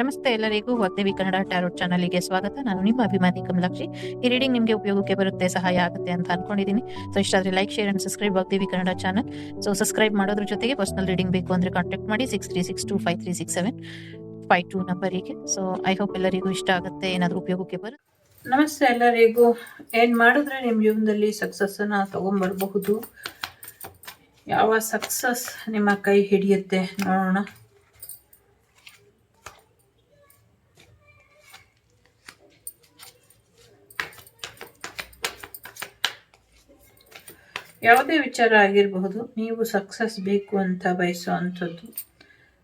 ನಮಸ್ತೆ ಎಲ್ಲರಿಗೂ ವಾಗ್ದೇವಿ ಕನ್ನಡ ಟ್ಯಾರೋಟ್ ಚಾನಲ್ಗೆ ಸ್ವಾಗತ. ನಾನು ನಿಮ್ಮ ಅಭಿಮಾನಿ ಕಮಲಾಕ್ಷಿ. ಈ ರೀಡಿಂಗ್ ನಿಮಗೆ ಉಪಯೋಗಕ್ಕೆ ಬರುತ್ತೆ, ಸಹಾಯ ಆಗುತ್ತೆ ಅಂತ ಅನ್ಕೊಂಡಿದ್ದೀನಿ. ಸೊ ಇಷ್ಟ ಆದರೆ like, share and subscribe Vagdevi Kannada channel. So subscribe ಮಾಡೋದ್ರ ಜೊತೆಗೆ ಪರ್ಸನಲ್ ರೀಡಿಂಗ್ ಬೇಕು ಅಂದ್ರೆ ಕಾಂಟ್ಯಾಕ್ಟ್ ಮಾಡಿ 6362536752 ನಂಬರಿಗೆ. ಸೊ ಐ ಹೋಪ್ ಎಲ್ಲರಿಗೂ ಇಷ್ಟ ಆಗುತ್ತೆ, ಏನಾದರೂ ಉಪಯೋಗಕ್ಕೆ ಬರುತ್ತೆ. ನಮಸ್ತೆ ಎಲ್ಲರಿಗೂ. ಏನು ಮಾಡಿದ್ರೆ ನಿಮ್ಮ ಜೀವನದಲ್ಲಿ ಸಕ್ಸಸ್ಸನ್ನು ತಗೊಂಡ್ಬರಬಹುದು, ಯಾವ ಸಕ್ಸಸ್ ನಿಮ್ಮ ಕೈ ಹಿಡಿಯುತ್ತೆ ನೋಡೋಣ. ಯಾವುದೇ ವಿಚಾರ ಆಗಿರಬಹುದು, ನೀವು ಸಕ್ಸಸ್ ಬೇಕು ಅಂತ ಬಯಸೋ ಅಂಥದ್ದು.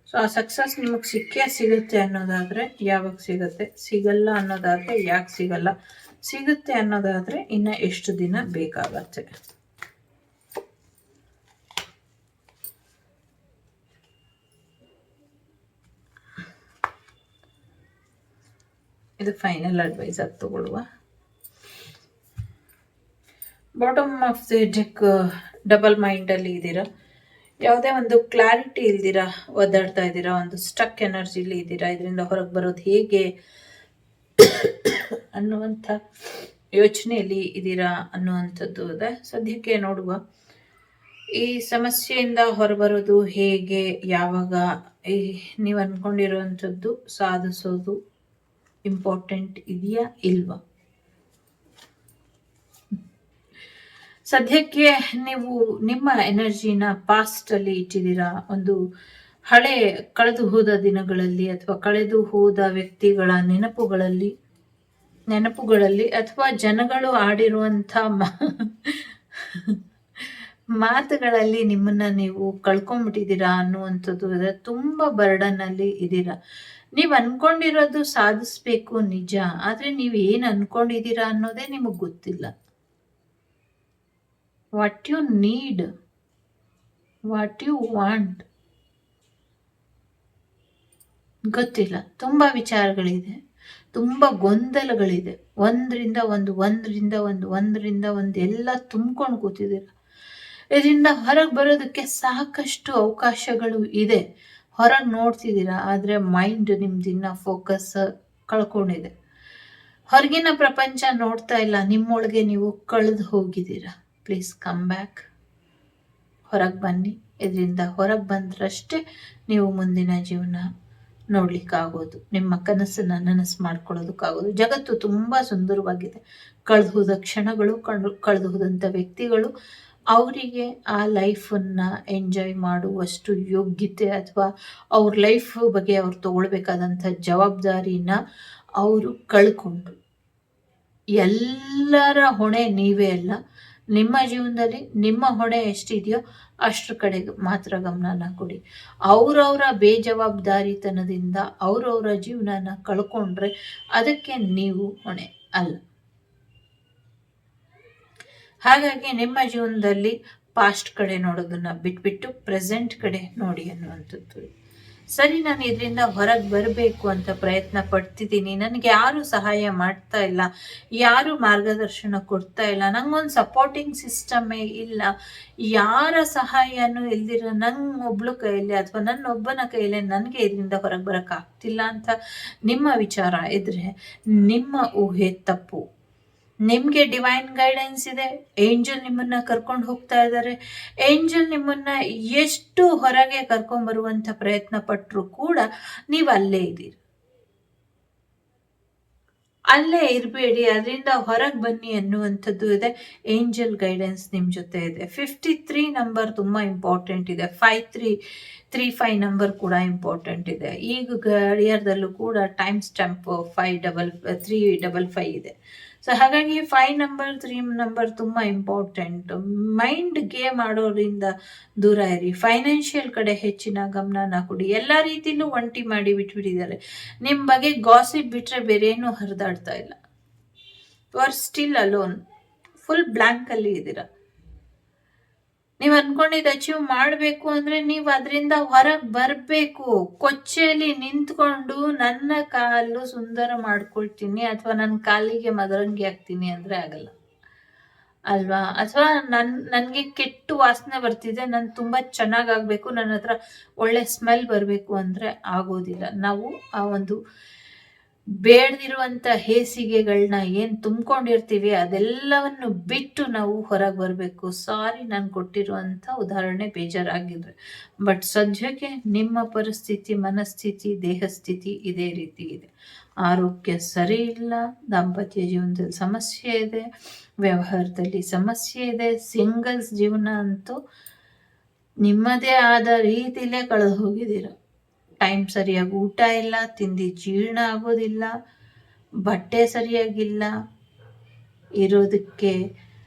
ಸೊ ಆ ಸಕ್ಸಸ್ ನಿಮಗೆ ಸಿಗುತ್ತೆ ಅನ್ನೋದಾದರೆ ಯಾವಾಗ ಸಿಗುತ್ತೆ, ಸಿಗಲ್ಲ ಅನ್ನೋದಾದರೆ ಯಾಕೆ ಸಿಗಲ್ಲ, ಸಿಗುತ್ತೆ ಅನ್ನೋದಾದರೆ ಇನ್ನು ಎಷ್ಟು ದಿನ ಬೇಕಾಗತ್ತೆ. ಇದು ಫೈನಲ್ ಅಡ್ವೈಸ್ ಆಗಿ ತಗೊಳ್ಳುವ. Bottom of the deck double ಮೈಂಡಲ್ಲಿ ಇದ್ದೀರಾ, ಯಾವುದೇ ಒಂದು ಕ್ಲಾರಿಟಿ ಇಲ್ದಿರಾ ಒದ್ದಾಡ್ತಾ ಇದ್ದೀರಾ, ಒಂದು ಸ್ಟಕ್ ಎನರ್ಜಿಲಿ ಇದ್ದೀರಾ. ಇದರಿಂದ ಹೊರಗೆ ಬರೋದು ಹೇಗೆ ಅನ್ನುವಂಥ ಯೋಚನೆಯಲ್ಲಿ ಇದ್ದೀರಾ ಅನ್ನುವಂಥದ್ದು ಇದೆ. ಸದ್ಯಕ್ಕೆ ನೋಡುವ, ಈ ಸಮಸ್ಯೆಯಿಂದ ಹೊರಬರೋದು ಹೇಗೆ, ಯಾವಾಗ, ನೀವು ಅಂದ್ಕೊಂಡಿರುವಂಥದ್ದು ಸಾಧಿಸೋದು ಇಂಪಾರ್ಟೆಂಟ್ ಇದೆಯಾ ಇಲ್ವಾ. ಸದ್ಯಕ್ಕೆ ನೀವು ನಿಮ್ಮ ಎನರ್ಜಿನ ಪಾಸ್ಟಲ್ಲಿ ಇಟ್ಟಿದ್ದೀರಾ, ಒಂದು ಹಳೆ ಕಳೆದು ಹೋದ ದಿನಗಳಲ್ಲಿ ಅಥವಾ ಕಳೆದು ಹೋದ ವ್ಯಕ್ತಿಗಳ ನೆನಪುಗಳಲ್ಲಿ ಅಥವಾ ಜನಗಳು ಆಡಿರುವಂಥ ಮಾತುಗಳಲ್ಲಿ ನಿಮ್ಮನ್ನ ನೀವು ಕಳ್ಕೊಂಡ್ಬಿಟ್ಟಿದ್ದೀರಾ ಅನ್ನುವಂಥದ್ದು ಇದೆ. ತುಂಬ ಬರ್ಡನ್ನಲ್ಲಿ ಇದ್ದೀರಾ. ನೀವು ಅನ್ಕೊಂಡಿರೋದು ಸಾಧಿಸ್ಬೇಕು ನಿಜ, ಆದರೆ ನೀವು ಏನು ಅನ್ಕೊಂಡಿದ್ದೀರಾ ಅನ್ನೋದೇ ನಿಮಗೆ ಗೊತ್ತಿಲ್ಲ. What you need, what you want ಗೊತ್ತಿಲ್ಲ. ತುಂಬ ವಿಚಾರಗಳಿದೆ, ತುಂಬ ಗೊಂದಲಗಳಿದೆ. ಒಂದರಿಂದ ಒಂದು ಎಲ್ಲ ತುಂಬ್ಕೊಂಡು ಕೂತಿದ್ದೀರ. ಇದರಿಂದ ಹೊರಗೆ ಬರೋದಕ್ಕೆ ಸಾಕಷ್ಟು ಅವಕಾಶಗಳು ಇದೆ. ಹೊರಗೆ ನೋಡ್ತಿದ್ದೀರಾ, ಆದರೆ ಮೈಂಡ್ ನಿಮ್ದಿನ್ನ ಫೋಕಸ್ ಕಳ್ಕೊಂಡಿದೆ. ಹೊರಗಿನ ಪ್ರಪಂಚ ನೋಡ್ತಾ ಇಲ್ಲ, ನಿಮ್ಮೊಳಗೆ ನೀವು ಕಳೆದು ಹೋಗಿದ್ದೀರಾ. ಪ್ಲೀಸ್ ಕಮ್ ಬ್ಯಾಕ್, ಹೊರಗೆ ಬನ್ನಿ. ಇದರಿಂದ ಹೊರಗೆ ಬಂದ್ರಷ್ಟೇ ನೀವು ಮುಂದಿನ ಜೀವನ ನೋಡ್ಲಿಕ್ಕಾಗೋದು, ನಿಮ್ಮ ಕನಸನ್ನು ನನಸು ಮಾಡ್ಕೊಳ್ಳೋದಕ್ಕಾಗೋದು. ಜಗತ್ತು ತುಂಬ ಸುಂದರವಾಗಿದೆ. ಕಳೆದು ಹೋದ ಕ್ಷಣಗಳು, ಕಳೆದು ಹೋದಂಥ ವ್ಯಕ್ತಿಗಳು, ಅವರಿಗೆ ಆ ಲೈಫನ್ನು ಎಂಜಾಯ್ ಮಾಡುವಷ್ಟು ಯೋಗ್ಯತೆ ಅಥವಾ ಅವ್ರ ಲೈಫ್ ಬಗ್ಗೆ ಅವ್ರು ತಗೊಳ್ಬೇಕಾದಂಥ ಜವಾಬ್ದಾರಿನ ಅವರು ಕಳ್ಕೊಂಡ್ರು. ಎಲ್ಲರ ಹೊಣೆ ನೀವೇ ಅಲ್ಲ. ನಿಮ್ಮ ಜೀವನದಲ್ಲಿ ನಿಮ್ಮ ಹೊಣೆ ಎಷ್ಟಿದೆಯೋ ಅಷ್ಟರ ಕಡೆಗೆ ಮಾತ್ರ ಗಮನ ಕೊಡಿ. ಅವರವರ ಬೇಜವಾಬ್ದಾರಿತನದಿಂದ ಅವರವರ ಜೀವನನ ಕಳ್ಕೊಂಡ್ರೆ ಅದಕ್ಕೆ ನೀವು ಹೊಣೆ ಅಲ್ಲ. ಹಾಗಾಗಿ ನಿಮ್ಮ ಜೀವನದಲ್ಲಿ ಪಾಸ್ಟ್ ಕಡೆ ನೋಡೋದನ್ನ ಬಿಟ್ಬಿಟ್ಟು ಪ್ರೆಸೆಂಟ್ ಕಡೆ ನೋಡಿ ಅನ್ನುವಂಥದ್ದು. ಸರಿ, ನಾನು ಇದರಿಂದ ಹೊರಗೆ ಬರಬೇಕು ಅಂತ ಪ್ರಯತ್ನ ಪಡ್ತಿದ್ದೀನಿ, ನನಗೆ ಯಾರು ಸಹಾಯ ಮಾಡ್ತಾ ಇಲ್ಲ, ಯಾರು ಮಾರ್ಗದರ್ಶನ ಕೊಡ್ತಾ ಇಲ್ಲ, ನಂಗೊಂದು ಸಪೋರ್ಟಿಂಗ್ ಸಿಸ್ಟಮೇ ಇಲ್ಲ, ಯಾರ ಸಹಾಯನೂ ಇಲ್ದಿರೋ ಒಬ್ಳು ಕೈಯಲ್ಲಿ ಅಥವಾ ನನ್ನೊಬ್ಬನ ಕೈಯಲ್ಲಿ ನನಗೆ ಇದರಿಂದ ಹೊರಗೆ ಬರೋಕ್ಕಾಗ್ತಿಲ್ಲ ಅಂತ ನಿಮ್ಮ ವಿಚಾರ ಇದ್ರೆ ನಿಮ್ಮ ಊಹೆ ತಪ್ಪು. ನಿಮಗೆ ಡಿವೈನ್ ಗೈಡೆನ್ಸ್ ಇದೆ. ಏಂಜಲ್ ನಿಮ್ಮನ್ನ ಕರ್ಕೊಂಡು ಹೋಗ್ತಾ ಇದ್ದಾರೆ. ಏಂಜಲ್ ನಿಮ್ಮನ್ನ ಎಷ್ಟು ಹೊರಗೆ ಕರ್ಕೊಂಡ್ಬರುವಂಥ ಪ್ರಯತ್ನ ಪಟ್ಟರು ಕೂಡ ನೀವು ಅಲ್ಲೇ ಇದ್ದೀರಿ. ಅಲ್ಲೇ ಇರಬೇಡಿ, ಅದರಿಂದ ಹೊರಗೆ ಬನ್ನಿ ಅನ್ನುವಂಥದ್ದು ಇದೆ. ಏಂಜಲ್ ಗೈಡೆನ್ಸ್ ನಿಮ್ಮ ಜೊತೆ ಇದೆ. 53 ನಂಬರ್ ತುಂಬ ಇಂಪಾರ್ಟೆಂಟ್ ಇದೆ. 5335 ನಂಬರ್ ಕೂಡ ಇಂಪಾರ್ಟೆಂಟ್ ಇದೆ. ಈಗ ಗಡಿಯಾರದಲ್ಲೂ ಕೂಡ ಟೈಮ್ ಸ್ಟ್ಯಾಂಪ್ 5355 ಇದೆ. ಸೊ ಹಾಗಾಗಿ 5 ನಂಬರ್ 3 ನಂಬರ್ ತುಂಬ ಇಂಪಾರ್ಟೆಂಟ್. ಮೈಂಡ್ ಗೇಮ್ ಆಡೋದ್ರಿಂದ ದೂರ ಇರಿ. ಫೈನಾನ್ಷಿಯಲ್ ಕಡೆ ಹೆಚ್ಚಿನ ಗಮನ ಕೊಡಿ. ಎಲ್ಲ ರೀತಿಲೂ ಒಂಟಿ ಮಾಡಿ ಬಿಟ್ಬಿಟ್ಟಿದ್ದಾರೆ. ನಿಮ್ಮ ಬಗ್ಗೆ ಗಾಸಿಪ್ ಬಿಟ್ಟರೆ ಬೇರೆ ಏನೂ ಹರಿದಾಡ್ತಾ ಇಲ್ಲ. You are still alone, full ಬ್ಲ್ಯಾಂಕಲ್ಲಿ ಇದ್ದೀರಾ. ನೀವು ಅನ್ಕೊಂಡಿದ್ದು ಅಚೀವ್ ಮಾಡಬೇಕು ಅಂದರೆ ನೀವು ಅದರಿಂದ ಹೊರಗೆ ಬರಬೇಕು. ಕೊಚ್ಚೆಯಲ್ಲಿ ನಿಂತ್ಕೊಂಡು ನನ್ನ ಕಾಲು ಸುಂದರ ಮಾಡ್ಕೊಳ್ತೀನಿ ಅಥವಾ ನನ್ನ ಕಾಲಿಗೆ ಮದರಂಗಿ ಹಾಕ್ತೀನಿ ಅಂದರೆ ಆಗಲ್ಲ. ಅಲ್ವಾ? ಅಥವಾ ನನಗೆ ಕೆಟ್ಟು ವಾಸನೆ ಬರ್ತಿದೆ, ನಾನು ತುಂಬ ಚೆನ್ನಾಗಾಗಬೇಕು, ನನ್ನ ಹತ್ರ ಒಳ್ಳೆ ಸ್ಮೆಲ್ ಬರಬೇಕು ಅಂದರೆ ಆಗೋದಿಲ್ಲ. ನಾವು ಆ ಒಂದು ಬೇಡದಿರುವಂಥ ಹೇಸಿಗೆಗಳನ್ನ ಏನು ತುಂಬ್ಕೊಂಡಿರ್ತೀವಿ ಅದೆಲ್ಲವನ್ನು ಬಿಟ್ಟು ನಾವು ಹೊರಗೆ ಬರಬೇಕು. ಸಾರಿ ನಾನು ಕೊಟ್ಟಿರುವಂಥ ಉದಾಹರಣೆ ಬೇಜಾರಾಗಿದ್ರೆ. ಬಟ್ ಸದ್ಯಕ್ಕೆ ನಿಮ್ಮ ಪರಿಸ್ಥಿತಿ, ಮನಸ್ಥಿತಿ, ದೇಹಸ್ಥಿತಿ ಇದೇ ರೀತಿ ಇದೆ. ಆರೋಗ್ಯ ಸರಿ ಇಲ್ಲ, ದಾಂಪತ್ಯ ಜೀವನದಲ್ಲಿ ಸಮಸ್ಯೆ ಇದೆ, ವ್ಯವಹಾರದಲ್ಲಿ ಸಮಸ್ಯೆ ಇದೆ, ಸಿಂಗಲ್ಸ್ ಜೀವನ ಅಂತೂ ನಿಮ್ಮದೇ ಆದ ರೀತಿಲೇ ಕಳೆದು ಹೋಗಿದ್ದೀರ. ಟೈಮ್ ಸರಿಯಾಗಿ ಊಟ ಇಲ್ಲ, ತಿಂದು ಜೀರ್ಣ ಆಗೋದಿಲ್ಲ, ಬಟ್ಟೆ ಸರಿಯಾಗಿಲ್ಲ, ಇರೋದಕ್ಕೆ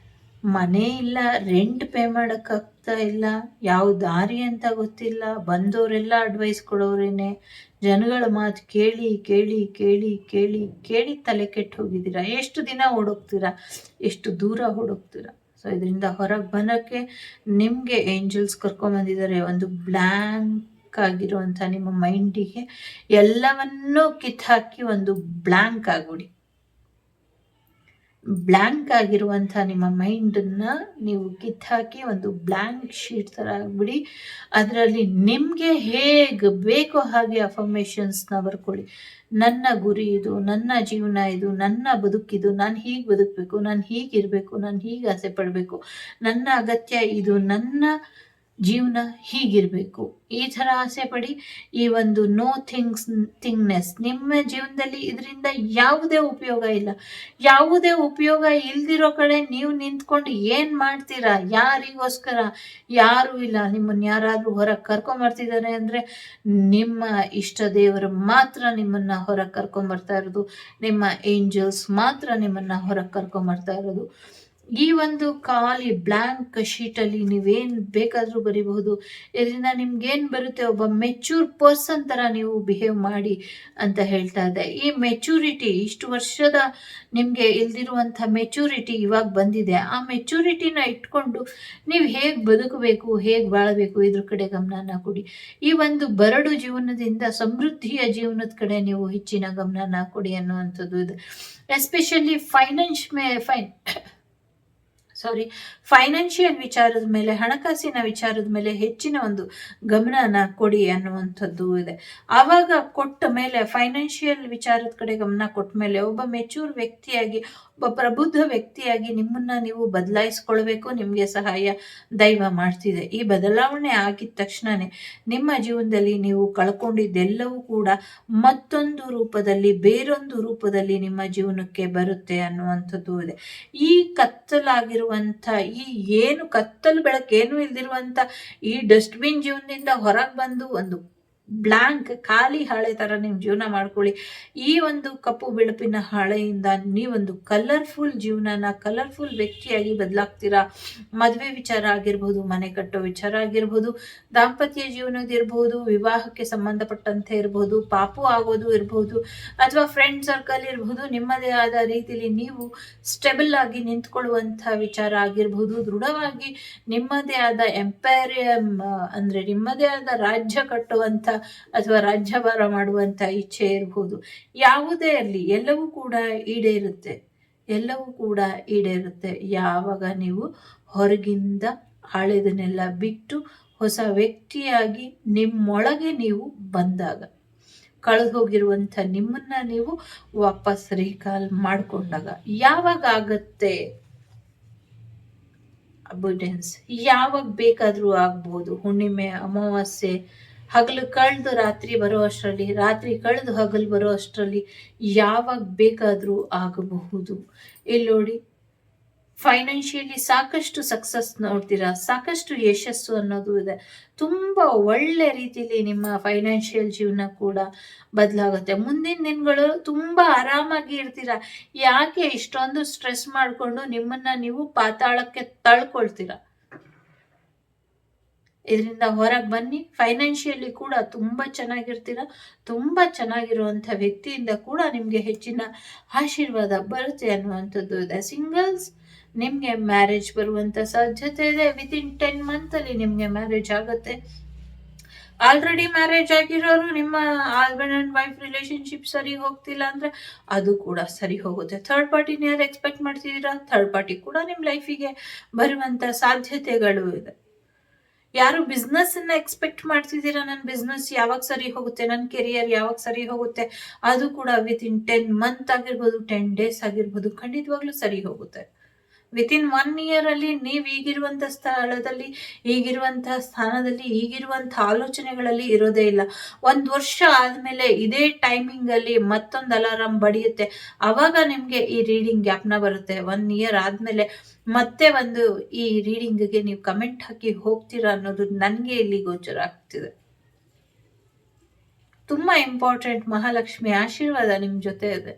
ಮನೆ ಇಲ್ಲ, ರೆಂಟ್ ಪೇ ಮಾಡೋಕ್ಕಾಗ್ತಾ ಇಲ್ಲ, ಯಾವ ದಾರಿ ಅಂತ ಗೊತ್ತಿಲ್ಲ, ಬಂದವರೆಲ್ಲ ಅಡ್ವೈಸ್ ಕೊಡೋರೇನೆ, ಜನಗಳ ಮಾತು ಕೇಳಿ ಕೇಳಿ ಕೇಳಿ ಕೇಳಿ ಕೇಳಿ ತಲೆ ಕೆಟ್ಟು ಹೋಗಿದ್ದೀರಾ. ಎಷ್ಟು ದಿನ ಓಡೋಗ್ತೀರಾ, ಎಷ್ಟು ದೂರ ಓಡೋಗ್ತೀರಾ. ಸೊ ಇದರಿಂದ ಹೊರಗೆ ಬರೋಕ್ಕೆ ನಿಮಗೆ ಏಂಜಲ್ಸ್ ಕರ್ಕೊಂಬಂದಿದ್ದಾರೆ. ಒಂದು ಬ್ಲ್ಯಾಂಕ್ ಆಗಿರುವಂಥ ನಿಮ್ಮ ಮೈಂಡಿಗೆ ಎಲ್ಲವನ್ನೂ ಕಿತ್ತಾಕಿ ಒಂದು ಬ್ಲ್ಯಾಂಕ್ ಆಗ್ಬಿಡಿ. ಬ್ಲ್ಯಾಂಕ್ ಆಗಿರುವಂಥ ನಿಮ್ಮ ಮೈಂಡನ್ನು ನೀವು ಕಿತ್ತಾಕಿ ಒಂದು ಬ್ಲ್ಯಾಂಕ್ ಶೀಟ್ ಥರ ಆಗಿಬಿಡಿ. ಅದರಲ್ಲಿ ನಿಮಗೆ ಹೇಗೆ ಬೇಕೋ ಹಾಗೆ ಅಫರ್ಮೇಷನ್ಸ್ನ ಬರ್ಕೊಳ್ಳಿ. ನನ್ನ ಗುರಿ ಇದು, ನನ್ನ ಜೀವನ ಇದು, ನನ್ನ ಬದುಕಿದು, ನಾನು ಹೀಗೆ ಬದುಕಬೇಕು, ನಾನು ಹೀಗಿರಬೇಕು, ನಾನು ಹೀಗೆ ಆಸೆ ಪಡಬೇಕು, ನನ್ನ ಅಗತ್ಯ ಇದು, ನನ್ನ ಜೀವನ ಹೀಗಿರಬೇಕು, ಈ ಥರ ಆಸೆ ಪಡಿ. ಈ ಒಂದು ನೋ ಥಿಂಗ್ನೆಸ್ ನಿಮ್ಮ ಜೀವನದಲ್ಲಿ ಇದರಿಂದ ಯಾವುದೇ ಉಪಯೋಗ ಇಲ್ಲ. ಯಾವುದೇ ಉಪಯೋಗ ಇಲ್ದಿರೋ ಕಡೆ ನೀವು ನಿಂತ್ಕೊಂಡು ಏನು ಮಾಡ್ತೀರಾ? ಯಾರಿಗೋಸ್ಕರ? ಯಾರೂ ಇಲ್ಲ. ನಿಮ್ಮನ್ನು ಯಾರಾದರೂ ಹೊರಗೆ ಕರ್ಕೊಂಬರ್ತಿದ್ದಾರೆ ಅಂದರೆ ನಿಮ್ಮ ಇಷ್ಟ ದೇವರು ಮಾತ್ರ ನಿಮ್ಮನ್ನು ಹೊರಗೆ ಕರ್ಕೊಂಬರ್ತಾ ಇರೋದು. ನಿಮ್ಮ ಏಂಜಲ್ಸ್ ಮಾತ್ರ ನಿಮ್ಮನ್ನು ಹೊರಗೆ ಕರ್ಕೊಂಬರ್ತಾ ಇರೋದು. ಈ ಒಂದು ಖಾಲಿ ಬ್ಲ್ಯಾಂಕ್ ಶೀಟಲ್ಲಿ ನೀವೇನು ಬೇಕಾದರೂ ಬರಿಬಹುದು. ಇದರಿಂದ ನಿಮ್ಗೇನು ಬರುತ್ತೆ, ಒಬ್ಬ ಮೆಚ್ಯೂರ್ ಪರ್ಸನ್ ಥರ ನೀವು ಬಿಹೇವ್ ಮಾಡಿ ಅಂತ ಹೇಳ್ತಾ ಇದ್ದೆ. ಈ ಮೆಚ್ಯೂರಿಟಿ, ಇಷ್ಟು ವರ್ಷದ ನಿಮಗೆ ಇಲ್ದಿರುವಂಥ ಮೆಚ್ಯೂರಿಟಿ ಇವಾಗ ಬಂದಿದೆ. ಆ ಮೆಚ್ಯೂರಿಟಿನ ಇಟ್ಕೊಂಡು ನೀವು ಹೇಗೆ ಬದುಕಬೇಕು, ಹೇಗೆ ಬಾಳಬೇಕು, ಇದ್ರ ಕಡೆ ಗಮನನ ಕೊಡಿ. ಈ ಒಂದು ಬರಡು ಜೀವನದಿಂದ ಸಮೃದ್ಧಿಯ ಜೀವನದ ಕಡೆ ನೀವು ಹೆಚ್ಚಿನ ಗಮನನ ಕೊಡಿ ಅನ್ನುವಂಥದ್ದು ಇದೆ. ಎಸ್ಪೆಷಲಿ ಫೈನಾನ್ಷಿಯಲ್ ವಿಚಾರದ ಮೇಲೆ, ಹಣಕಾಸಿನ ವಿಚಾರದ ಮೇಲೆ ಹೆಚ್ಚಿನ ಒಂದು ಗಮನನ ಕೊಡಿ ಅನ್ನುವಂಥದ್ದು ಇದೆ. ಆವಾಗ ಕೊಟ್ಟ ಮೇಲೆ, ಫೈನಾನ್ಷಿಯಲ್ ವಿಚಾರದ ಕಡೆ ಗಮನ ಕೊಟ್ಟ ಮೇಲೆ ಒಬ್ಬ ಮೆಚ್ಯೂರ್ ವ್ಯಕ್ತಿಯಾಗಿ, ಒಬ್ಬ ಪ್ರಬುದ್ಧ ವ್ಯಕ್ತಿಯಾಗಿ ನಿಮ್ಮನ್ನು ನೀವು ಬದಲಾಯಿಸ್ಕೊಳ್ಬೇಕು. ನಿಮಗೆ ಸಹಾಯ ದೈವ ಮಾಡ್ತಿದೆ. ಈ ಬದಲಾವಣೆ ಆಗಿದ ತಕ್ಷಣವೇ ನಿಮ್ಮ ಜೀವನದಲ್ಲಿ ನೀವು ಕಳ್ಕೊಂಡಿದ್ದೆಲ್ಲವೂ ಕೂಡ ಮತ್ತೊಂದು ರೂಪದಲ್ಲಿ, ಬೇರೊಂದು ರೂಪದಲ್ಲಿ ನಿಮ್ಮ ಜೀವನಕ್ಕೆ ಬರುತ್ತೆ ಅನ್ನುವಂಥದ್ದು ಇದೆ. ಈ ಕತ್ತಲಾಗಿರುವಂಥ, ಈ ಏನು ಕತ್ತಲು ಬೆಳಕೇನು ಇಲ್ದಿರುವಂಥ ಈ ಡಸ್ಟ್ಬಿನ್ ಜೀವನದಿಂದ ಹೊರಗೆ ಬಂದು ಒಂದು ಬ್ಲ್ಯಾಂಕ್ ಖಾಲಿ ಹಾಳೆ ಥರ ನಿಮ್ಮ ಜೀವನ ಮಾಡ್ಕೊಳ್ಳಿ. ಈ ಒಂದು ಕಪ್ಪು ಬೆಳಪಿನ ಹಾಳೆಯಿಂದ ನೀವೊಂದು ಕಲರ್ಫುಲ್ ಜೀವನನ, ಕಲರ್ಫುಲ್ ವ್ಯಕ್ತಿಯಾಗಿ ಬದಲಾಗ್ತೀರಾ. ಮದುವೆ ವಿಚಾರ ಆಗಿರ್ಬೋದು, ಮನೆ ಕಟ್ಟೋ ವಿಚಾರ ಆಗಿರ್ಬೋದು, ದಾಂಪತ್ಯ ಜೀವನದಿರ್ಬೋದು, ವಿವಾಹಕ್ಕೆ ಸಂಬಂಧಪಟ್ಟಂತೆ ಇರ್ಬೋದು, ಪಾಪು ಆಗೋದು ಇರ್ಬೋದು, ಅಥವಾ ಫ್ರೆಂಡ್ ಸರ್ಕಲ್ ಇರ್ಬೋದು, ನಿಮ್ಮದೇ ಆದ ರೀತಿಯಲ್ಲಿ ನೀವು ಸ್ಟೆಬಲ್ ಆಗಿ ನಿಂತ್ಕೊಳ್ಳುವಂಥ ವಿಚಾರ ಆಗಿರ್ಬೋದು, ದೃಢವಾಗಿ ನಿಮ್ಮದೇ ಆದ ಎಂಪೈರಿಯಂ ಅಂದರೆ ನಿಮ್ಮದೇ ಆದ ರಾಜ್ಯ ಕಟ್ಟುವಂಥ ಅಥವಾ ರಾಜ್ಯಭಾರ ಮಾಡುವಂಥ ಇಚ್ಛೆ ಇರ್ಬೋದು. ಯಾವುದೇ ಅಲ್ಲಿ ಎಲ್ಲವೂ ಕೂಡ ಈಡೇರುತ್ತೆ. ಎಲ್ಲವೂ ಕೂಡ ಈಡೇರುತ್ತೆ ಯಾವಾಗ ನೀವು ಹೊರಗಿಂದ ಹಳೆದನ್ನೆಲ್ಲ ಬಿಟ್ಟು ಹೊಸ ವ್ಯಕ್ತಿಯಾಗಿ ನಿಮ್ಮೊಳಗೆ ನೀವು ಬಂದಾಗ, ಕಳೆದು ಹೋಗಿರುವಂಥ ನಿಮ್ಮನ್ನ ನೀವು ವಾಪಸ್ ರೀಕಾಲ್ ಮಾಡಿಕೊಂಡಾಗ. ಯಾವಾಗ ಆಗತ್ತೆ ಅಬಂಡೆನ್ಸ್? ಯಾವಾಗ ಬೇಕಾದರೂ ಆಗ್ಬೋದು. ಹುಣ್ಣಿಮೆ, ಅಮಾವಾಸ್ಯೆ, ಹಗಲು ಕಳೆದು ರಾತ್ರಿ ಬರೋ ಅಷ್ಟರಲ್ಲಿ, ರಾತ್ರಿ ಕಳೆದು ಹಗಲು ಬರೋ ಅಷ್ಟರಲ್ಲಿ ಯಾವಾಗ ಬೇಕಾದರೂ ಆಗಬಹುದು. ಇಲ್ಲಿ ನೋಡಿ, ಫೈನಾನ್ಷಿಯಲಿ ಸಾಕಷ್ಟು ಸಕ್ಸಸ್ ನೋಡ್ತೀರಾ, ಸಾಕಷ್ಟು ಯಶಸ್ಸು ಅನ್ನೋದು ಇದೆ. ತುಂಬ ಒಳ್ಳೆ ರೀತಿಯಲ್ಲಿ ನಿಮ್ಮ ಫೈನಾನ್ಷಿಯಲ್ ಜೀವನ ಕೂಡ ಬದಲಾಗುತ್ತೆ. ಮುಂದಿನ ದಿನಗಳು ತುಂಬ ಆರಾಮಾಗಿ ಇರ್ತೀರಾ. ಯಾಕೆ ಇಷ್ಟೊಂದು ಸ್ಟ್ರೆಸ್ ಮಾಡಿಕೊಂಡು ನಿಮ್ಮನ್ನ ನೀವು ಪಾತಾಳಕ್ಕೆ ತಳ್ಕೊಳ್ತೀರಾ? ಇದರಿಂದ ಹೊರಗೆ ಬನ್ನಿ. ಫೈನಾನ್ಷಿಯಲಿ ಕೂಡ ತುಂಬ ಚೆನ್ನಾಗಿರ್ತೀರ. ತುಂಬ ಚೆನ್ನಾಗಿರುವಂಥ ವ್ಯಕ್ತಿಯಿಂದ ಕೂಡ ನಿಮಗೆ ಹೆಚ್ಚಿನ ಆಶೀರ್ವಾದ ಬರುತ್ತೆ ಅನ್ನುವಂಥದ್ದು ಇದೆ. ಸಿಂಗಲ್ಸ್, ನಿಮಗೆ ಮ್ಯಾರೇಜ್ ಬರುವಂಥ ಸಾಧ್ಯತೆ ಇದೆ. ವಿತಿನ್ 10 ಮಂತಲ್ಲಿ ನಿಮಗೆ ಮ್ಯಾರೇಜ್ ಆಗುತ್ತೆ. ಆಲ್ರೆಡಿ ಮ್ಯಾರೇಜ್ ಆಗಿರೋರು ನಿಮ್ಮ ಹಸ್ಬೆಂಡ್ ಅಂಡ್ ವೈಫ್ ರಿಲೇಶನ್ಶಿಪ್ ಸರಿ ಹೋಗ್ತಿಲ್ಲ ಅಂದ್ರೆ ಅದು ಕೂಡ ಸರಿ ಹೋಗುತ್ತೆ. ಥರ್ಡ್ ಪಾರ್ಟಿನ ಯಾರು ಎಕ್ಸ್ಪೆಕ್ಟ್ ಮಾಡ್ತಿದ್ದೀರಾ, ಥರ್ಡ್ ಪಾರ್ಟಿ ಕೂಡ ನಿಮ್ಮ ಲೈಫಿಗೆ ಬರುವಂತ ಸಾಧ್ಯತೆಗಳು ಇದೆ. ಯಾರು ಬಿಸ್ನೆಸ್ ಅನ್ನ ಎಕ್ಸ್ಪೆಕ್ಟ್ ಮಾಡ್ತಿದ್ದೀರಾ, ನನ್ನ ಬಿಸ್ನೆಸ್ ಯಾವಾಗ ಸರಿ ಹೋಗುತ್ತೆ, ನನ್ನ ಕೆರಿಯರ್ ಯಾವಾಗ ಸರಿ ಹೋಗುತ್ತೆ, ಅದು ಕೂಡ ವಿತಿನ್ 10 ಮಂತ್ ಆಗಿರ್ಬೋದು, 10 ಡೇಸ್ ಆಗಿರ್ಬೋದು, ಖಂಡಿತವಾಗ್ಲೂ ಸರಿ ಹೋಗುತ್ತೆ. ವಿತಿನ್ 1 ಇಯರ್ ಅಲ್ಲಿ ನೀವು ಈಗಿರುವಂತ ಸ್ಥಳದಲ್ಲಿ, ಈಗಿರುವಂತಹ ಸ್ಥಾನದಲ್ಲಿ, ಈಗಿರುವಂತಹ ಆಲೋಚನೆಗಳಲ್ಲಿ ಇರೋದೇ ಇಲ್ಲ. 1 ವರ್ಷ ಆದ್ಮೇಲೆ ಇದೇ ಟೈಮಿಂಗ್ ಅಲ್ಲಿ ಮತ್ತೊಂದು ಅಲಾರಾಮ್ ಬಡಿಯುತ್ತೆ. ಅವಾಗ ನಿಮ್ಗೆ ಈ ರೀಡಿಂಗ್ ಜ್ಞಾಪನ ಬರುತ್ತೆ. 1 ಇಯರ್ ಆದ್ಮೇಲೆ ಮತ್ತೆ ಒಂದು ಈ ರೀಡಿಂಗ್ಗೆ ನೀವು ಕಮೆಂಟ್ ಹಾಕಿ ಹೋಗ್ತೀರಾ ಅನ್ನೋದು ನನ್ಗೆ ಇಲ್ಲಿ ಗೋಚರ ಆಗ್ತಿದೆ. ತುಂಬಾ ಇಂಪಾರ್ಟೆಂಟ್. ಮಹಾಲಕ್ಷ್ಮಿ ಆಶೀರ್ವಾದ ನಿಮ್ ಜೊತೆ ಇದೆ.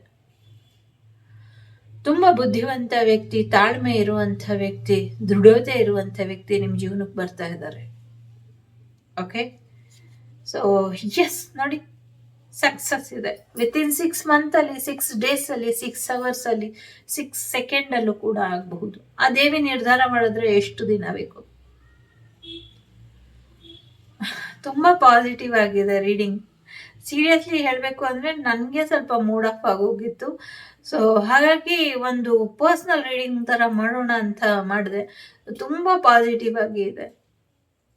ತುಂಬಾ ಬುದ್ಧಿವಂತ ವ್ಯಕ್ತಿ, ತಾಳ್ಮೆ ಇರುವಂತ ವ್ಯಕ್ತಿ, ದೃಢತೆ ಇರುವಂತ ವ್ಯಕ್ತಿ ನಿಮ್ ಜೀವನಕ್ಕೆ ಬರ್ತಾ ಇದ್ದಾರೆ. ಓಕೆ, ಸೊ ಎಸ್ ನೋಡಿ, ಸಕ್ಸಸ್ ಇದೆ. ವಿತಿನ್ 6 ಮಂತ್ ಅಲ್ಲಿ, 6 ಡೇಸ್ ಅಲ್ಲಿ, 6 ಅವರ್ಸ್ ಅಲ್ಲಿ, 6 ಸೆಕೆಂಡ್ ಅಲ್ಲೂ ಕೂಡ ಆಗಬಹುದು. ಆ ದೇವಿ ನಿರ್ಧಾರ ಮಾಡಿದ್ರೆ ಎಷ್ಟು ದಿನ ಬೇಕು. ತುಂಬಾ ಪಾಸಿಟಿವ್ ಆಗಿದೆ ರೀಡಿಂಗ್. ಸೀರಿಯಸ್ಲಿ ಹೇಳ್ಬೇಕು ಅಂದ್ರೆ ನನ್ಗೆ ಸ್ವಲ್ಪ ಮೂಡ್ ಆಫ್ ಆಗೋಗಿತ್ತು. ಸೊ ಹಾಗಾಗಿ ಒಂದು ಪರ್ಸನಲ್ ರೀಡಿಂಗ್ ತರ ಮಾಡೋಣ ಅಂತ ಮಾಡಿದೆ. ತುಂಬಾ ಪಾಸಿಟಿವ್ ಆಗಿ ಇದೆ.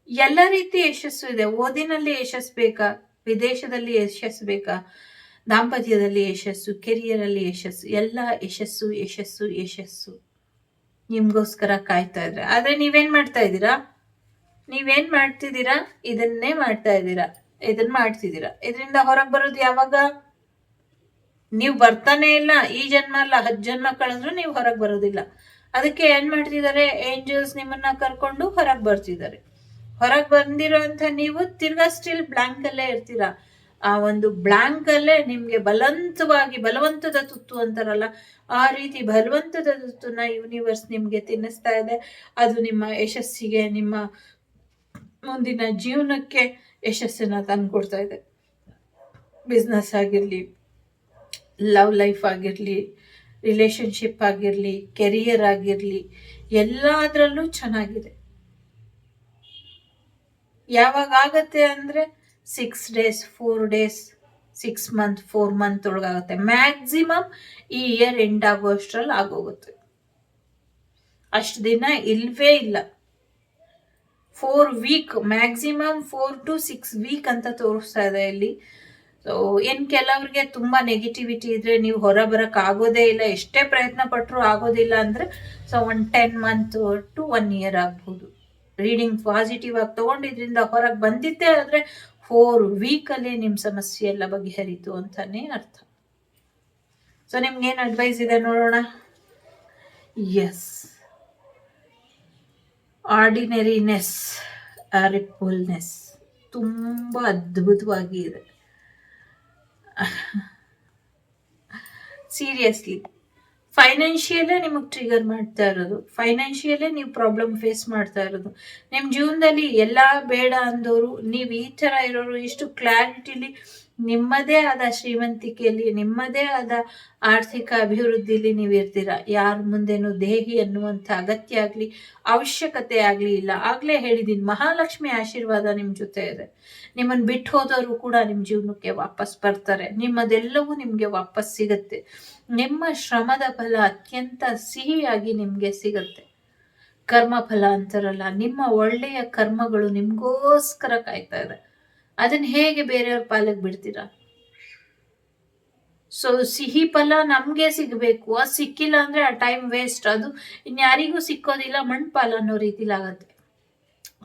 ಎಲ್ಲ ರೀತಿ ಯಶಸ್ಸು ಇದೆ. ಓದಿನಲ್ಲಿ ಯಶಸ್ಸು ಬೇಕಾ, ವಿದೇಶದಲ್ಲಿ ಯಶಸ್ಸು ಬೇಕಾ, ದಾಂಪತ್ಯದಲ್ಲಿ ಯಶಸ್ಸು, ಕೆರಿಯರ್ ಅಲ್ಲಿ ಯಶಸ್ಸು, ಎಲ್ಲ ಯಶಸ್ಸು ಯಶಸ್ಸು ಯಶಸ್ಸು ನಿಮ್ಗೋಸ್ಕರ ಕಾಯ್ತಾ ಇದ್ರೆ. ಆದ್ರೆ ನೀವೇನ್ ಮಾಡ್ತಾ ಇದ್ದೀರಾ, ನೀವೇನ್ ಮಾಡ್ತಿದ್ದೀರಾ, ಇದನ್ನೇ ಮಾಡ್ತಾ ಇದ್ದೀರಾ, ಇದನ್ನ ಮಾಡ್ತಿದ್ದೀರಾ. ಇದರಿಂದ ಹೊರಗೆ ಬರೋದು ಯಾವಾಗ? ನೀವು ಬರ್ತಾನೆ ಇಲ್ಲ. ಈ ಜನ್ಮ ಅಲ್ಲ, 10 ಜನ್ಮ ಕಳೆದ್ರು ನೀವು ಹೊರಗೆ ಬರೋದಿಲ್ಲ. ಅದಕ್ಕೆ ಏನ್ ಮಾಡ್ತಿದ್ದಾರೆ, ಏಂಜಲ್ಸ್ ನಿಮ್ಮನ್ನ ಕರ್ಕೊಂಡು ಹೊರಗೆ ಬರ್ತಿದ್ದಾರೆ. ಹೊರಗೆ ಬಂದಿರೋಂಥ ನೀವು ತಿರ್ಗಾ ಸ್ಟಿಲ್ ಬ್ಲಾಂಕ್ ಅಲ್ಲೇ ಇರ್ತೀರಾ. ಆ ಒಂದು ಬ್ಲಾಂಕ್ ಅಲ್ಲೇ ನಿಮ್ಗೆ ಬಲವಂತದ ತುತ್ತು ಅಂತಾರಲ್ಲ, ಆ ರೀತಿ ಬಲವಂತದ ತುತ್ತನ್ನ ಯೂನಿವರ್ಸ್ ನಿಮ್ಗೆ ತಿನ್ನಿಸ್ತಾ ಇದೆ. ಅದು ನಿಮ್ಮ ಯಶಸ್ಸಿಗೆ, ನಿಮ್ಮ ಮುಂದಿನ ಜೀವನಕ್ಕೆ ಯಶಸ್ಸನ್ನ ತಂದ್ಕೊಡ್ತಾ ಇದೆ. ಬಿಸ್ನೆಸ್ ಆಗಿರ್ಲಿ, ಲವ್ ಲೈಫ್ ಆಗಿರ್ಲಿ, ರಿಲೇಶನ್ಶಿಪ್ ಆಗಿರ್ಲಿ, ಕೆರಿಯರ್ ಆಗಿರ್ಲಿ, ಎಲ್ಲದರಲ್ಲೂ ಚೆನ್ನಾಗಿದೆ. ಯಾವಾಗ ಆಗತ್ತೆ ಅಂದ್ರೆ 6 ಡೇಸ್, 4 ಡೇಸ್, 6 ಮಂತ್, 4 ಮಂತ್ ಒಳಗಾಗುತ್ತೆ. ಮ್ಯಾಕ್ಸಿಮಮ್ ಈ ಇಯರ್ ಎಂಡ್ ಆಗೋಷ್ಟ್ರಲ್ಲಿ ಆಗೋಗುತ್ತೆ. ಅಷ್ಟು ದಿನ ಇಲ್ವೇ ಇಲ್ಲ. 4 ವೀಕ್, ಮ್ಯಾಕ್ಸಿಮಮ್ 4 to 6 ವೀಕ್ ಅಂತ ತೋರಿಸ್ತಾ ಇದೆ ಇಲ್ಲಿ. ಸೊ ಕೆಲವ್ರಿಗೆ ತುಂಬಾ ನೆಗೆಟಿವಿಟಿ ಇದ್ರೆ ನೀವು ಹೊರ ಬರಕ್ ಆಗೋದೇ ಇಲ್ಲ, ಎಷ್ಟೇ ಪ್ರಯತ್ನ ಪಟ್ಟರು ಆಗೋದಿಲ್ಲ ಅಂದ್ರೆ, ಸೊ 10 ಮಂತ್ ಟು 1 ಇಯರ್ ಆಗ್ಬಹುದು. ರೀಡಿಂಗ್ ಪಾಸಿಟಿವ್ ಆಗಿ ತಗೊಂಡಿದ್ರಿಂದ ಹೊರಗೆ ಬಂದಿದ್ದೆ ಆದ್ರೆ 4 ವೀಕ್ ಅಲ್ಲಿ ನಿಮ್ ಸಮಸ್ಯೆ ಎಲ್ಲ ಬಗೆಹರಿತು ಅಂತಾನೆ ಅರ್ಥ. ಸೊ ನಿಮ್ಗೆ ಏನ್ ಅಡ್ವೈಸ್ ಇದೆ ನೋಡೋಣ. ಎಸ್, ಆರ್ಡಿನರಿನೆಸ್, ರಿಪಲ್ನೆಸ್ ತುಂಬಾ ಅದ್ಭುತವಾಗಿ ಇದೆ. ಸೀರಿಯಸ್ಲಿ ಫೈನಾನ್ಷಿಯಲ್ಲೇ ನಿಮಗೆ ಟ್ರಿಗರ್ ಮಾಡ್ತಾ ಇರೋದು, ಫೈನಾನ್ಷಿಯಲ್ಲೇ ನೀವು ಪ್ರಾಬ್ಲಮ್ ಫೇಸ್ ಮಾಡ್ತಾ ಇರೋದು. ನಿಮ್ಮ ಜೀವನದಲ್ಲಿ ಎಲ್ಲ ಬೇಡ ಅಂದವರು, ನೀವು ಈ ಥರ ಇರೋರು, ಇಷ್ಟು ಕ್ಲಾರಿಟಿಲಿ ನಿಮ್ಮದೇ ಆದ ಶ್ರೀಮಂತಿಕೆಯಲ್ಲಿ, ನಿಮ್ಮದೇ ಆದ ಆರ್ಥಿಕ ಅಭಿವೃದ್ಧಿಲಿ ನೀವು ಇರ್ತೀರಾ. ಯಾರ ಮುಂದೆನೂ ದೇಹಿ ಅನ್ನುವಂಥ ಅಗತ್ಯ ಆಗಲಿ, ಅವಶ್ಯಕತೆ ಆಗಲಿ ಇಲ್ಲ. ಆಗಲೇ ಹೇಳಿದ್ದೀನಿ, ಮಹಾಲಕ್ಷ್ಮಿ ಆಶೀರ್ವಾದ ನಿಮ್ಮ ಜೊತೆ ಇದೆ. ನಿಮ್ಮನ್ನು ಬಿಟ್ಟು ಹೋದವರು ಕೂಡ ನಿಮ್ಮ ಜೀವನಕ್ಕೆ ವಾಪಸ್ ಬರ್ತಾರೆ. ನಿಮ್ಮದೆಲ್ಲವೂ ನಿಮಗೆ ವಾಪಸ್ ಸಿಗುತ್ತೆ. ನಿಮ್ಮ ಶ್ರಮದ ಫಲ ಅತ್ಯಂತ ಸಿಹಿಯಾಗಿ ನಿಮಗೆ ಸಿಗುತ್ತೆ. ಕರ್ಮ ಫಲ ಅಂತಾರಲ್ಲ, ನಿಮ್ಮ ಒಳ್ಳೆಯ ಕರ್ಮಗಳು ನಿಮ್ಗೋಸ್ಕರ ಕಾಯ್ತಾ ಇದೆ. ಅದನ್ನ ಹೇಗೆ ಬೇರೆಯವ್ರ ಪಾಲಕ್ ಬಿಡ್ತೀರಾ? ಸೊ ಸಿಹಿ ಫಲ ನಮ್ಗೆ ಸಿಗ್ಬೇಕು, ಅದು ಸಿಕ್ಕಿಲ್ಲ ಅಂದ್ರೆ ಆ ಟೈಮ್ ವೇಸ್ಟ್. ಅದು ಇನ್ಯಾರಿಗೂ ಸಿಕ್ಕೋದಿಲ್ಲ, ಮಣ್ಪಾಲ್ ಅನ್ನೋ ರೀತಿಲಾಗತ್ತೆ.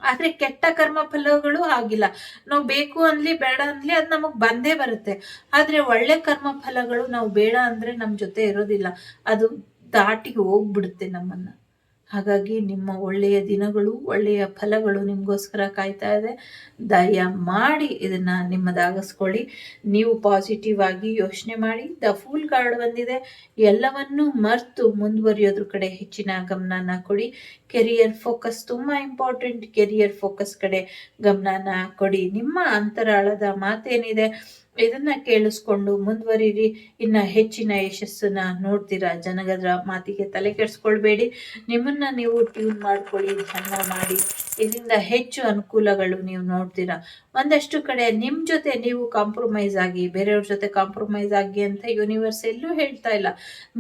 ಆದ್ರೆ ಕೆಟ್ಟ ಕರ್ಮ ಫಲಗಳು ಆಗಿಲ್ಲ. ನಾವು ಬೇಕು ಅನ್ಲಿ ಬೇಡ ಅನ್ಲಿ ಅದು ನಮಗ್ ಬಂದೇ ಬರುತ್ತೆ. ಆದ್ರೆ ಒಳ್ಳೆ ಕರ್ಮ ಫಲಗಳು ನಾವು ಬೇಡ ಅಂದ್ರೆ ನಮ್ ಜೊತೆ ಇರೋದಿಲ್ಲ, ಅದು ದಾಟಿ ಹೋಗ್ಬಿಡುತ್ತೆ ನಮ್ಮನ್ನ. ಹಾಗಾಗಿ ನಿಮ್ಮ ಒಳ್ಳೆಯ ದಿನಗಳು, ಒಳ್ಳೆಯ ಫಲಗಳು ನಿಮಗೋಸ್ಕರ ಕಾಯ್ತಾ ಇದೆ. ದಯಮಾಡಿ ಇದನ್ನ ನಿಮ್ಮದಾಗಿಸ್ಕೊಳ್ಳಿ. ನೀವು ಪಾಸಿಟಿವ್ ಆಗಿ ಯೋಚನೆ ಮಾಡಿ. ದ ಫೂಲ್ ಕಾರ್ಡ್ ಬಂದಿದೆ. ಎಲ್ಲವನ್ನೂ ಮರೆತು ಮುಂದುವರಿಯೋದ್ರ ಕಡೆ ಹೆಚ್ಚಿನ ಗಮನನ ಕೊಡಿ. ಕೆರಿಯರ್ ಫೋಕಸ್ ತುಂಬಾ ಇಂಪಾರ್ಟೆಂಟ್. ಕೆರಿಯರ್ ಫೋಕಸ್ ಕಡೆ ಗಮನನ ಕೊಡಿ. ನಿಮ್ಮ ಅಂತರಾಳದ ಮಾತೇನಿದೆ ಇದನ್ನ ಕೇಳಿಸ್ಕೊಂಡು ಮುಂದುವರಿರಿ. ಇನ್ನ ಹೆಚ್ಚಿನ ಯಶಸ್ಸನ್ನ ನೋಡ್ತೀರಾ. ಜನಗದ ಮಾತಿಗೆ ತಲೆ ಕೆಡಿಸ್ಕೊಳ್ಬೇಡಿ. ನಿಮ್ಮನ್ನ ನೀವು ಟ್ಯೂನ್ ಮಾಡ್ಕೊಳ್ಳಿ, ಧ್ಯಾನ ಮಾಡಿ. ಇದರಿಂದ ಹೆಚ್ಚು ಅನುಕೂಲಗಳು ನೀವು ನೋಡ್ತೀರಾ. ಒಂದಷ್ಟು ಕಡೆ ನಿಮ್ಮ ಜೊತೆ ನೀವು ಕಾಂಪ್ರಮೈಸ್ ಆಗಿ, ಬೇರೆಯವ್ರ ಜೊತೆ ಕಾಂಪ್ರಮೈಸ್ ಆಗಿ ಅಂತ ಯೂನಿವರ್ಸ್ ಎಲ್ಲೂ ಹೇಳ್ತಾ ಇಲ್ಲ.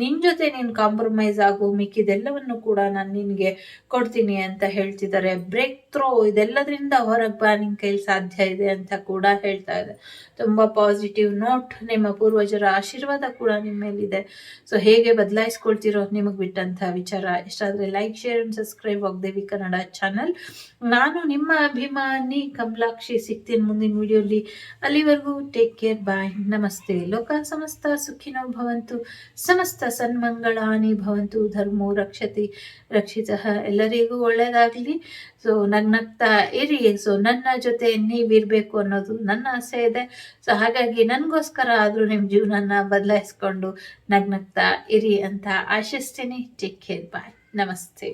ನಿನ್ನ ಜೊತೆ ನೀನು ಕಾಂಪ್ರಮೈಸ್ ಆಗು, ಮಿಕ್ಕಿದೆಲ್ಲವನ್ನು ಕೂಡ ನಾನು ನಿನಗೆ ಕೊಡ್ತೀನಿ ಅಂತ ಹೇಳ್ತಿದ್ದಾರೆ. ಬ್ರೇಕ್ ಥ್ರೋ ಇದೆಲ್ಲದರಿಂದ ಹೊರಗೆ ಬಾ, ನಿನ್ನ ಕೈಲಿ ಸಾಧ್ಯ ಇದೆ ಅಂತ ಕೂಡ ಹೇಳ್ತಾ ಇದೆ. ತುಂಬ ಪಾಸಿಟಿವ್ ನೋಟ್. ನಿಮ್ಮ ಪೂರ್ವಜರ ಆಶೀರ್ವಾದ ಕೂಡ ನಿಮ್ಮ ಮೇಲಿದೆ. ಸೊ ಹೇಗೆ ಬದಲಾಯಿಸ್ಕೊಳ್ತಿರೋ ನಿಮಗೆ ಬಿಟ್ಟಂಥ ವಿಚಾರ. ಇಷ್ಟಾದರೆ like, share and subscribe Vagdevi Kannada channel. ನಾನು ನಿಮ್ಮ ಅಭಿಮಾನಿ ಕಮಲಾಕ್ಷಿ. ಸಿಗ್ತೀನಿ ಮುಂದಿನ ವಿಡಿಯೋಲಿ. ಅಲ್ಲಿವರೆಗೂ ಟೇಕ್ ಕೇರ್, ಬಾಯ್, ನಮಸ್ತೆ. ಲೋಕ ಸಮಸ್ತ ಸುಖಿನೋ ಭವಂತು, ಸಮಸ್ತ ಸನ್ಮಂಗಳಾನಿ ಭವಂತು, ಧರ್ಮೋ ರಕ್ಷತಿ ರಕ್ಷಿತಃ. ಎಲ್ಲರಿಗೂ ಒಳ್ಳೆಯದಾಗಲಿ. ಸೊ ನಗ್ನಗ್ತಾ ಇರಿ. ಸೊ ನನ್ನ ಜೊತೆ ನೀವಿರಬೇಕು ಅನ್ನೋದು ನನ್ನ ಆಸೆ ಇದೆ. ಸೊ ಹಾಗಾಗಿ ನನಗೋಸ್ಕರ ಆದರೂ ನಿಮ್ಮ ಜೀವನನ ಬದಲಾಯಿಸ್ಕೊಂಡು ನಗ್ನಗ್ತಾ ಇರಿ ಅಂತ ಆಶಿಸ್ತೀನಿ. ಟೇಕ್ ಕೇರ್, ಬಾಯ್, ನಮಸ್ತೆ.